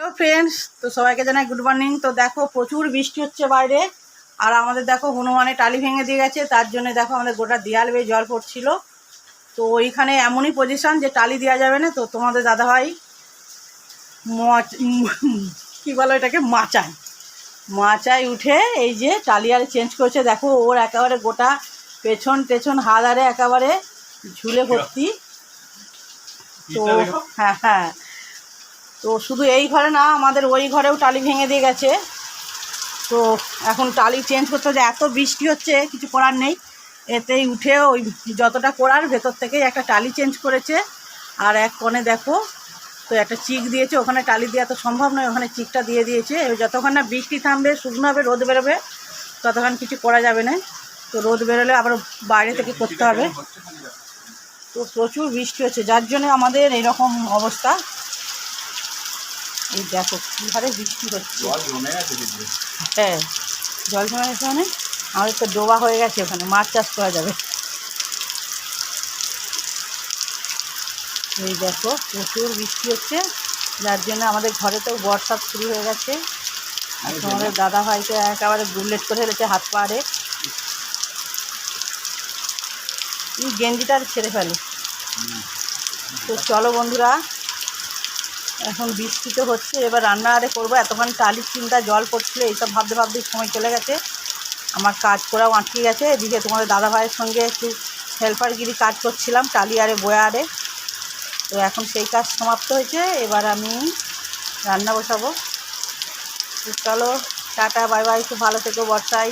Hello friends, তো সবাইকে জানাই গুড মর্নিং। তো দেখো প্রচুর বৃষ্টি হচ্ছে বাইরে, আর আমাদের দেখো হনুমানে টালি ভেঙে দিয়ে গেছে, তার জন্য দেখো আমাদের গোটা দেয়াল বেয়ে জল পড়ছিল। তো ওইখানে এমনই পজিশন যে টালি দেওয়া যাবে না, তো তোমাদের দাদাভাই কী বলো এটাকে, মাচায় উঠে এই যে টালি আর চেঞ্জ করছে। দেখো ওর একেবারে গোটা পেছন হাত আরে একেবারে ঝুলে ভর্তি। তো হ্যাঁ, তো শুধু এই ঘরে না, আমাদের ওই ঘরেও টালি ভেঙে দিয়ে গেছে। তো এখন টালি চেঞ্জ করতে হচ্ছে, এত বৃষ্টি হচ্ছে কিছু করার নেই। এতেই উঠে ওই যতটা করার ভেতর থেকেই একটা টালি চেঞ্জ করেছে। আর এক কোণে দেখো তো একটা চিক দিয়েছে, ওখানে টালি দেওয়া তো সম্ভব নয়, ওখানে চিকটা দিয়ে দিয়েছে। এবার যতক্ষণ না বৃষ্টি থামবে, শুকনো হবে, রোদ বেরোবে, ততক্ষণ কিছু করা যাবে না। তো রোদ বেরোলে আবার বাইরে থেকে করতে হবে। তো প্রচুর বৃষ্টি হচ্ছে, যার জন্য আমাদের এইরকম অবস্থা। এই দেখো কী হারে বৃষ্টি হচ্ছে। হ্যাঁ, জল জমে গেছে, মানে আমাদের তো ডোবা হয়ে গেছে, ওখানে মাছ চাষ করা যাবে। এই দেখো প্রচুর বৃষ্টি হচ্ছে, যার জন্য আমাদের ঘরে তো বর্ষা শুরু হয়ে গেছে। আর তোমাদের দাদা ভাইকে একেবারে বুলেট করে ফেলেছে হাত পাড়ে। গেঞ্জিটা ছেড়ে ফেলে। তো চলো বন্ধুরা, এখন বৃষ্টি তো হচ্ছে, এবার রান্না আরে করবো। এতক্ষণ টালির চিন্তা, জল পড়ছিল, এইসব ভাবতে সময় চলে গেছে। আমার কাজ করাও আটকে গেছে। এদিকে তোমাদের দাদা ভাইয়ের সঙ্গে একটু হেল্পারগিরি কাজ করছিলাম টালি আরে বয়া আরে। তো এখন সেই কাজ সমাপ্ত হয়েছে, এবার আমি রান্না বসাবো। তো চলো টাটা, বাই বাই, খুব ভালো থেকো বর্ষায়।